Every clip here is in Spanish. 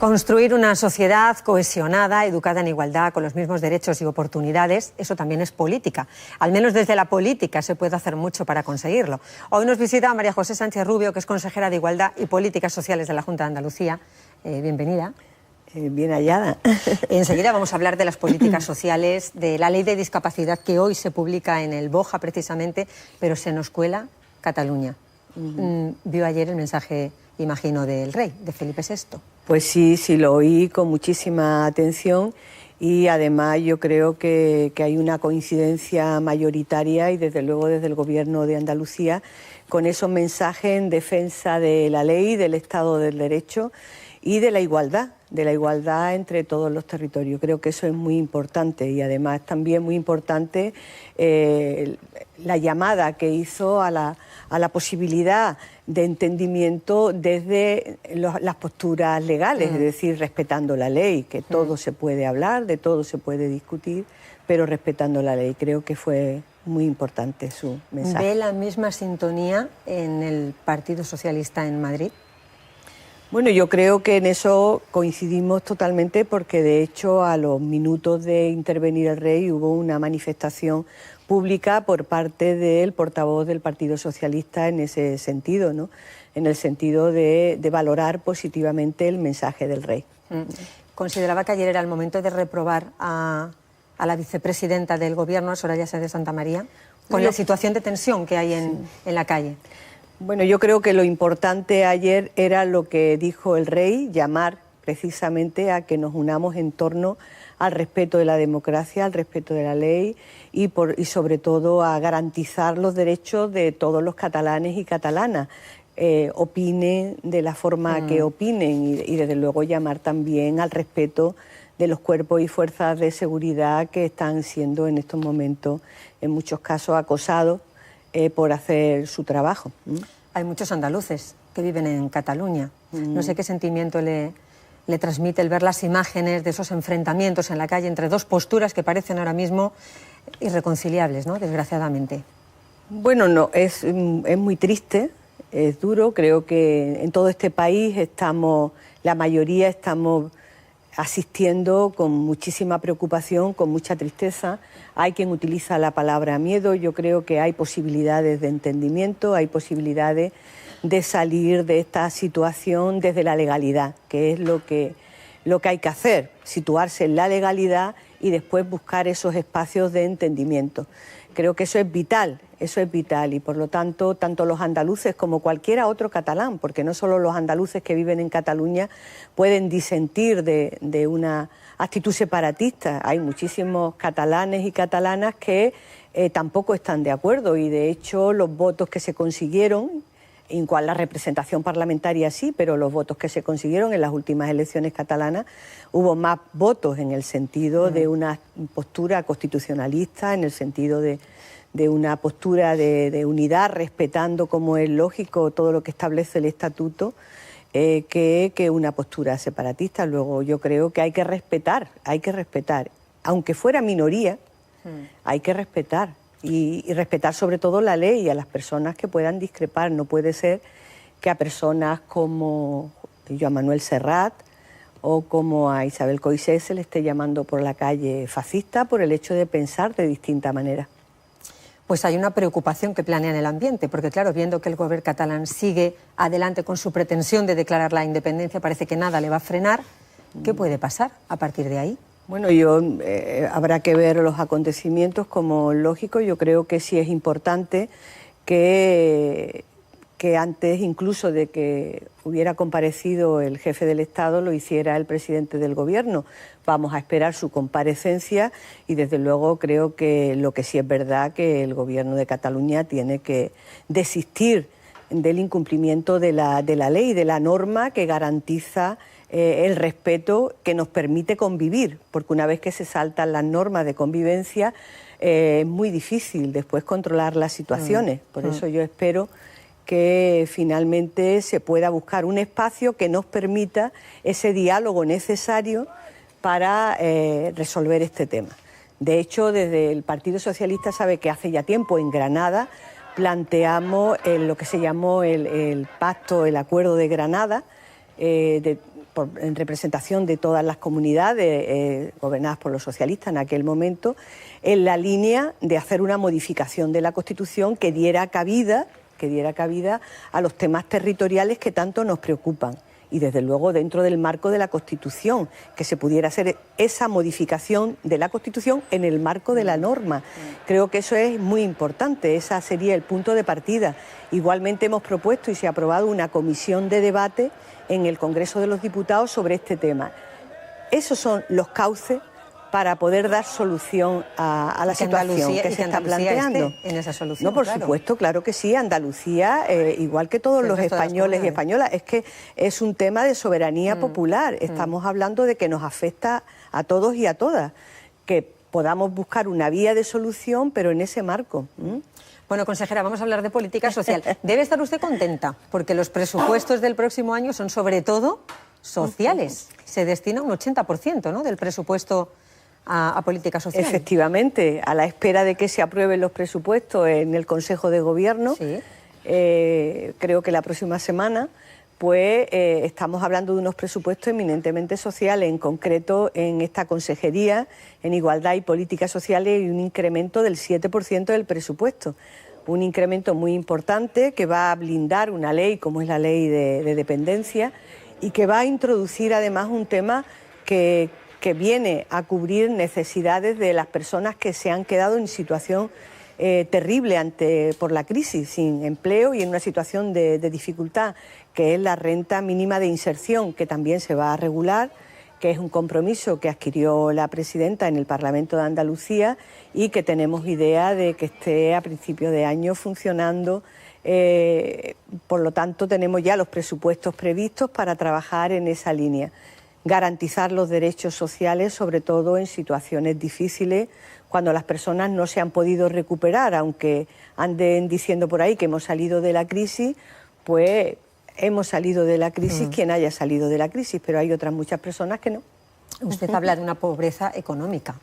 Construir una sociedad cohesionada, educada en igualdad, con los mismos derechos y oportunidades, eso también es política. Al menos desde la política se puede hacer mucho para conseguirlo. Hoy nos visita María José Sánchez Rubio, que es consejera de Igualdad y Políticas Sociales de la Junta de Andalucía. Bienvenida. Bien hallada. Enseguida vamos a hablar de las políticas sociales, de la ley de discapacidad que hoy se publica en el BOJA precisamente, pero se nos cuela Cataluña. Vio ayer el mensaje, imagino, del rey, de Felipe VI. Pues sí, lo oí con muchísima atención y además yo creo que hay una coincidencia mayoritaria y desde luego desde el Gobierno de Andalucía con esos mensajes en defensa de la ley, del Estado del Derecho y de la igualdad entre todos los territorios. Creo que eso es muy importante y además también muy importante la llamada que hizo a la posibilidad de entendimiento desde las posturas legales, es decir, respetando la ley, que todo se puede hablar, de todo se puede discutir, pero respetando la ley. Creo que fue muy importante su mensaje. ¿Ve la misma sintonía en el Partido Socialista en Madrid? Bueno, yo creo que en eso coincidimos totalmente porque de hecho a los minutos de intervenir el rey hubo una manifestación pública por parte del portavoz del Partido Socialista en ese sentido, ¿no? En el sentido de valorar positivamente el mensaje del rey. ¿Consideraba que ayer era el momento de reprobar a la vicepresidenta del Gobierno, Soraya Sáenz de Santamaría, con la situación de tensión que hay en la calle? Bueno, yo creo que lo importante ayer era lo que dijo el rey, llamar precisamente a que nos unamos en torno al respeto de la democracia, al respeto de la ley y sobre todo a garantizar los derechos de todos los catalanes y catalanas, opinen de la forma que opinen y desde luego llamar también al respeto de los cuerpos y fuerzas de seguridad que están siendo en estos momentos en muchos casos acosados por hacer su trabajo. Hay muchos andaluces que viven en Cataluña. No sé qué sentimiento le transmite el ver las imágenes de esos enfrentamientos en la calle entre dos posturas que parecen ahora mismo irreconciliables, ¿no? Desgraciadamente. Bueno, no, es muy triste, es duro. Creo que en todo este país la mayoría estamos asistiendo con muchísima preocupación, con mucha tristeza. Hay quien utiliza la palabra miedo. Yo creo que hay posibilidades de entendimiento, hay posibilidades de salir de esta situación desde la legalidad, que es lo que hay que hacer, situarse en la legalidad y después buscar esos espacios de entendimiento. Creo que eso es vital y por lo tanto tanto los andaluces como cualquiera otro catalán, porque no solo los andaluces que viven en Cataluña pueden disentir de una actitud separatista. Hay muchísimos catalanes y catalanas que tampoco están de acuerdo y de hecho los votos que se consiguieron, en cual la representación parlamentaria sí, pero los votos que se consiguieron en las últimas elecciones catalanas, hubo más votos en el sentido de una postura constitucionalista, en el sentido de una postura de unidad, respetando, como es lógico, todo lo que establece el estatuto, que una postura separatista. Luego yo creo que hay que respetar, aunque fuera minoría, hay que respetar. Y respetar sobre todo la ley y a las personas que puedan discrepar. No puede ser que a personas como Joan Manuel Serrat o como a Isabel Coixet se le esté llamando por la calle fascista por el hecho de pensar de distinta manera. Pues hay una preocupación que planea en el ambiente, porque claro, viendo que el gobierno catalán sigue adelante con su pretensión de declarar la independencia, parece que nada le va a frenar. ¿Qué puede pasar a partir de ahí? Bueno, habrá que ver los acontecimientos como lógico. Yo creo que sí es importante que antes incluso de que hubiera comparecido el jefe del Estado lo hiciera el presidente del Gobierno. Vamos a esperar su comparecencia y desde luego creo que lo que sí es verdad que el Gobierno de Cataluña tiene que desistir del incumplimiento de la ley, de la norma que garantiza el respeto que nos permite convivir, porque una vez que se saltan las normas de convivencia es muy difícil después controlar las situaciones. Por eso yo espero que finalmente se pueda buscar un espacio que nos permita ese diálogo necesario para resolver este tema. De hecho, desde el Partido Socialista sabe que hace ya tiempo en Granada planteamos lo que se llamó el pacto, el acuerdo de Granada, en representación de todas las comunidades gobernadas por los socialistas en aquel momento, en la línea de hacer una modificación de la Constitución que diera cabida a los temas territoriales que tanto nos preocupan. Y desde luego dentro del marco de la Constitución, que se pudiera hacer esa modificación de la Constitución en el marco de la norma. Creo que eso es muy importante, ese sería el punto de partida. Igualmente hemos propuesto y se ha aprobado una comisión de debate en el Congreso de los Diputados sobre este tema. Esos son los cauces para poder dar solución a la situación que se está planteando. En esa solución, no, por supuesto, claro que sí. Andalucía, igual que todos los españoles y españolas, es que es un tema de soberanía popular. Estamos hablando de que nos afecta a todos y a todas, que podamos buscar una vía de solución, pero en ese marco. Bueno, consejera, vamos a hablar de política social. Debe estar usted contenta, porque los presupuestos del próximo año son sobre todo sociales. Se destina un 80%, ¿no?, del presupuesto a política social. Efectivamente, a la espera de que se aprueben los presupuestos en el Consejo de Gobierno, sí. Creo que la próxima semana, pues estamos hablando de unos presupuestos eminentemente sociales, en concreto en esta consejería, en Igualdad y Políticas Sociales, y un incremento del 7% del presupuesto. Un incremento muy importante que va a blindar una ley como es la ley de dependencia y que va a introducir además un tema que viene a cubrir necesidades de las personas que se han quedado en situación terrible por la crisis, sin empleo y en una situación de dificultad, que es la renta mínima de inserción, que también se va a regular, que es un compromiso que adquirió la presidenta en el Parlamento de Andalucía y que tenemos idea de que esté a principio de año funcionando. Por lo tanto, tenemos ya los presupuestos previstos para trabajar en esa línea. Garantizar los derechos sociales, sobre todo en situaciones difíciles, cuando las personas no se han podido recuperar, aunque anden diciendo por ahí que hemos salido de la crisis, pues hemos salido de la crisis quien haya salido de la crisis, pero hay otras muchas personas que no. Usted habla de una pobreza económica.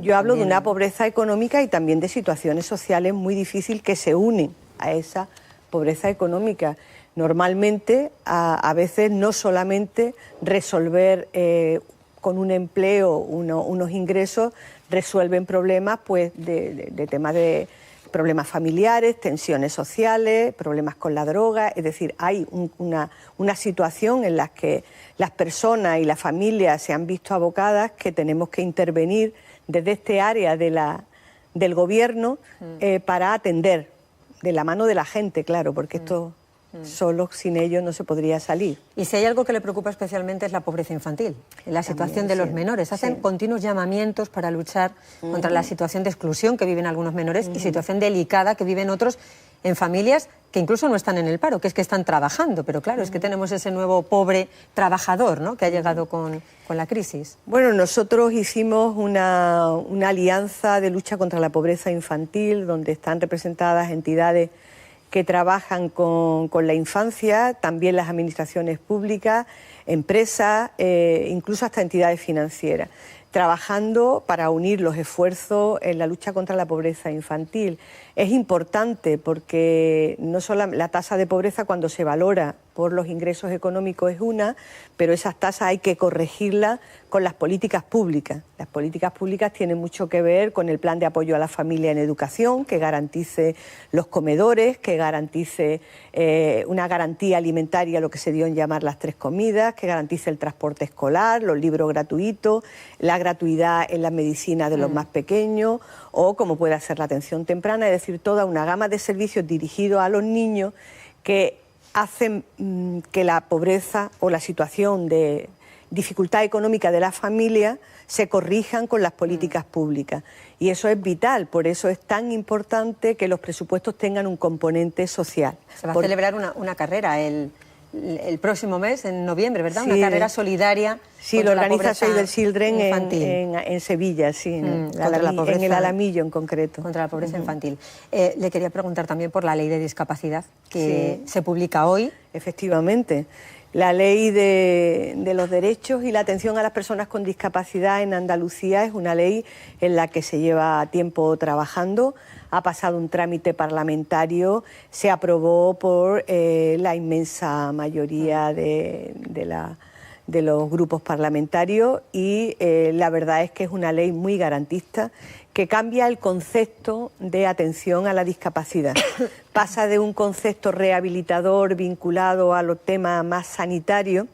Yo hablo de una pobreza económica y también de situaciones sociales muy difíciles que se unen a esa pobreza económica. Normalmente, a veces no solamente resolver con un empleo unos ingresos, resuelven problemas pues, de temas de problemas familiares, tensiones sociales, problemas con la droga. Es decir, hay una situación en la que las personas y las familias se han visto abocadas que tenemos que intervenir desde este área del gobierno para atender de la mano de la gente, claro, porque esto solo sin ello no se podría salir. Y si hay algo que le preocupa especialmente es la pobreza infantil, la situación de los menores. Hacen continuos llamamientos para luchar contra la situación de exclusión que viven algunos menores y situación delicada que viven otros en familias que incluso no están en el paro, que es que están trabajando, pero claro, es que tenemos ese nuevo pobre trabajador, ¿no?, que ha llegado con la crisis. Bueno, nosotros hicimos una alianza de lucha contra la pobreza infantil, donde están representadas entidades que trabajan con la infancia, también las administraciones públicas, empresas, incluso hasta entidades financieras, trabajando para unir los esfuerzos en la lucha contra la pobreza infantil. Es importante porque no solo la tasa de pobreza, cuando se valora por los ingresos económicos, es una, pero esas tasas hay que corregirlas con las políticas públicas. Las políticas públicas tienen mucho que ver con el plan de apoyo a la familia en educación, que garantice los comedores, que garantice una garantía alimentaria, lo que se dio en llamar las 3 comidas, que garantice el transporte escolar, los libros gratuitos, la gratuidad en la medicina de los más pequeños, o como puede ser la atención temprana, es decir, toda una gama de servicios dirigidos a los niños que hacen que la pobreza o la situación de dificultad económica de la familia se corrijan con las políticas públicas. Y eso es vital, por eso es tan importante que los presupuestos tengan un componente social. Se va a celebrar una carrera el próximo mes, en noviembre, ¿verdad? Sí, una carrera solidaria. Sí, lo organiza Save the Children en Sevilla, sí, en el Alamillo en concreto. Contra la pobreza infantil. Le quería preguntar también por la ley de discapacidad que se publica hoy. Efectivamente. La ley de los derechos y la atención a las personas con discapacidad en Andalucía es una ley en la que se lleva tiempo trabajando, ha pasado un trámite parlamentario, se aprobó por la inmensa mayoría de los grupos parlamentarios y la verdad es que es una ley muy garantista que cambia el concepto de atención a la discapacidad. Pasa de un concepto rehabilitador vinculado a los temas más sanitarios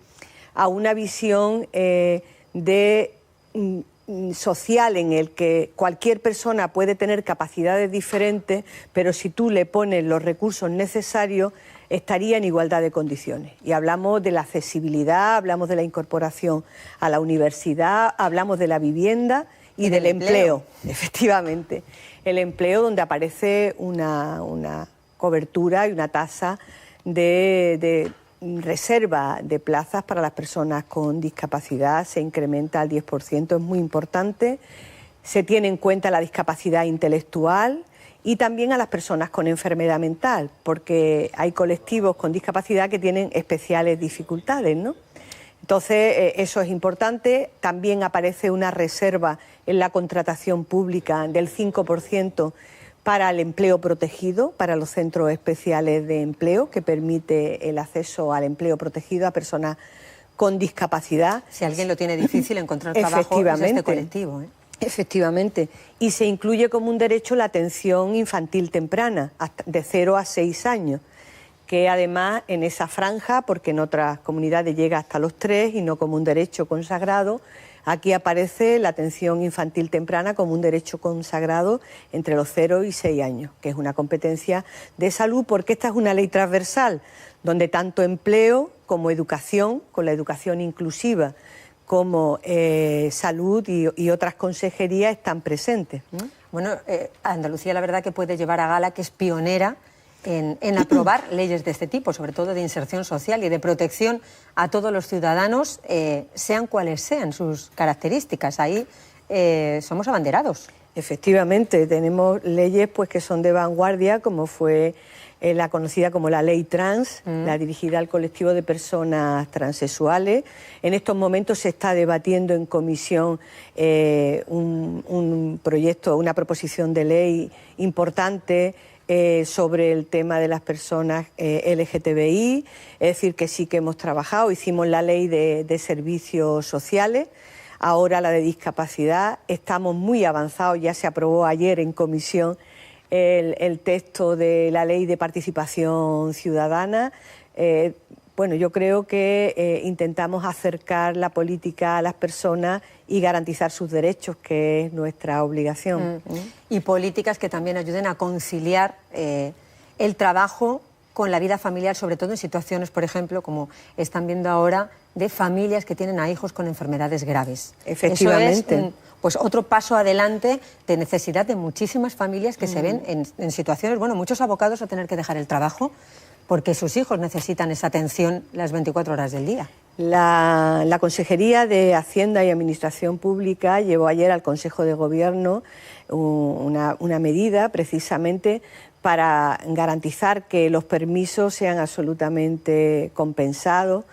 a una visión social en el que cualquier persona puede tener capacidades diferentes, pero si tú le pones los recursos necesarios, estaría en igualdad de condiciones. Y hablamos de la accesibilidad, hablamos de la incorporación a la universidad, hablamos de la vivienda y del empleo, efectivamente. El empleo donde aparece una cobertura y una tasa de reserva de plazas para las personas con discapacidad, se incrementa al 10%, es muy importante. Se tiene en cuenta la discapacidad intelectual y también a las personas con enfermedad mental, porque hay colectivos con discapacidad que tienen especiales dificultades, ¿no? Entonces, eso es importante. También aparece una reserva en la contratación pública del 5% para el empleo protegido, para los centros especiales de empleo, que permite el acceso al empleo protegido a personas con discapacidad. Si alguien lo tiene difícil encontrar trabajo, es este colectivo, ¿eh? Efectivamente. Y se incluye como un derecho la atención infantil temprana, de 0 a 6 años. Que además en esa franja, porque en otras comunidades llega hasta los 3 y no como un derecho consagrado, aquí aparece la atención infantil temprana como un derecho consagrado entre los 0 y 6 años, que es una competencia de salud, porque esta es una ley transversal, donde tanto empleo como educación, con la educación inclusiva, como salud y otras consejerías están presentes. Bueno, Andalucía la verdad que puede llevar a gala que es pionera en aprobar leyes de este tipo, sobre todo de inserción social y de protección a todos los ciudadanos, sean cuales sean sus características. Ahí somos abanderados. Efectivamente, tenemos leyes pues que son de vanguardia, como fue la conocida como la Ley Trans, la dirigida al colectivo de personas transexuales. En estos momentos se está debatiendo en comisión un proyecto, una proposición de ley importante sobre el tema de las personas LGTBI, es decir, que sí que hemos trabajado, hicimos la ley de servicios sociales, ahora la de discapacidad, estamos muy avanzados, ya se aprobó ayer en comisión el texto de la ley de participación ciudadana. Bueno, yo creo que intentamos acercar la política a las personas y garantizar sus derechos, que es nuestra obligación. Y políticas que también ayuden a conciliar el trabajo con la vida familiar, sobre todo en situaciones, por ejemplo, como están viendo ahora, de familias que tienen a hijos con enfermedades graves. Efectivamente. Eso es pues otro paso adelante de necesidad de muchísimas familias que se ven en situaciones, bueno, muchos abocados a tener que dejar el trabajo porque sus hijos necesitan esa atención las 24 horas del día. La Consejería de Hacienda y Administración Pública llevó ayer al Consejo de Gobierno una medida precisamente para garantizar que los permisos sean absolutamente compensados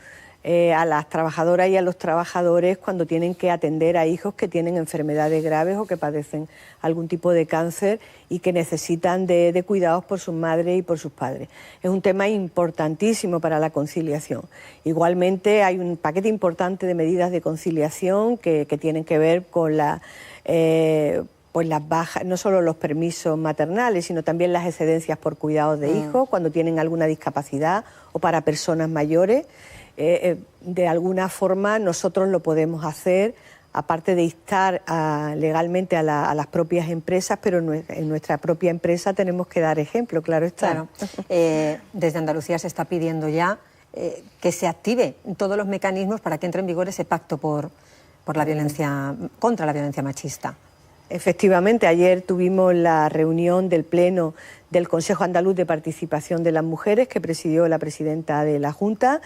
a las trabajadoras y a los trabajadores cuando tienen que atender a hijos que tienen enfermedades graves o que padecen algún tipo de cáncer y que necesitan de cuidados por sus madres y por sus padres. Es un tema importantísimo para la conciliación. Igualmente hay un paquete importante de medidas de conciliación que tienen que ver con pues las bajas, no solo los permisos maternales, sino también las excedencias por cuidados de hijos cuando tienen alguna discapacidad o para personas mayores. De alguna forma nosotros lo podemos hacer, aparte de instar legalmente a las propias empresas, pero en nuestra propia empresa tenemos que dar ejemplo, claro está. Claro. Desde Andalucía se está pidiendo ya que se active todos los mecanismos para que entre en vigor ese pacto por la violencia, contra la violencia machista. Efectivamente, ayer tuvimos la reunión del Pleno del Consejo Andaluz de Participación de las Mujeres, que presidió la presidenta de la Junta.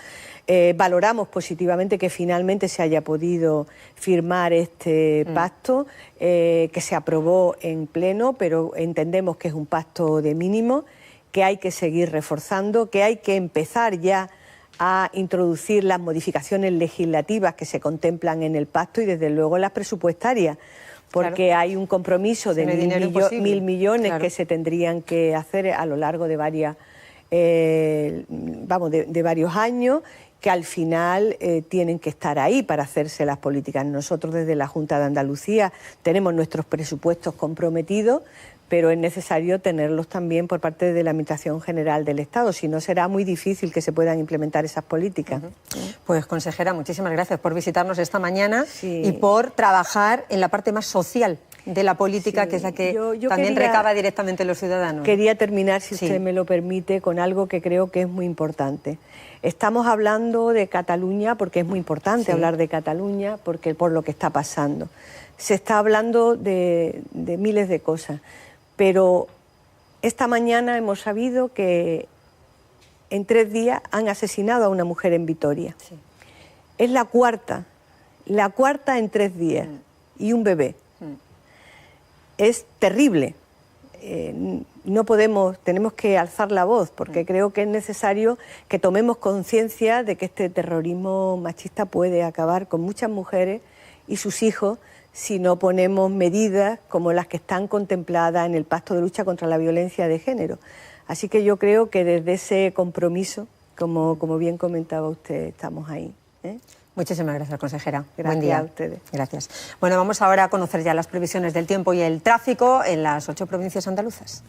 Valoramos positivamente que finalmente se haya podido firmar este pacto, que se aprobó en Pleno, pero entendemos que es un pacto de mínimo, que hay que seguir reforzando, que hay que empezar ya a introducir las modificaciones legislativas que se contemplan en el pacto y desde luego las presupuestarias, porque claro, hay un compromiso de 1.000 millones claro, que se tendrían que hacer a lo largo de varias, de varios años, que al final tienen que estar ahí para hacerse las políticas. Nosotros desde la Junta de Andalucía tenemos nuestros presupuestos comprometidos, pero es necesario tenerlos también por parte de la Administración General del Estado, si no será muy difícil que se puedan implementar esas políticas. Pues, consejera, muchísimas gracias por visitarnos esta mañana y por trabajar en la parte más social de la política, que es la que también recaba directamente los ciudadanos. Quería terminar, si usted me lo permite, con algo que creo que es muy importante. Estamos hablando de Cataluña porque es muy importante hablar de Cataluña, porque por lo que está pasando. Se está hablando de miles de cosas, pero esta mañana hemos sabido que en 3 días han asesinado a una mujer en Vitoria. Es la cuarta en 3 días, y un bebé. Es terrible. No podemos, tenemos que alzar la voz, porque creo que es necesario que tomemos conciencia de que este terrorismo machista puede acabar con muchas mujeres y sus hijos si no ponemos medidas como las que están contempladas en el Pacto de Lucha contra la Violencia de Género. Así que yo creo que desde ese compromiso, como bien comentaba usted, estamos ahí. Muchísimas gracias, consejera. Gracias. Buen día. A ustedes. Gracias. Bueno, vamos ahora a conocer ya las previsiones del tiempo y el tráfico en las 8 provincias andaluzas.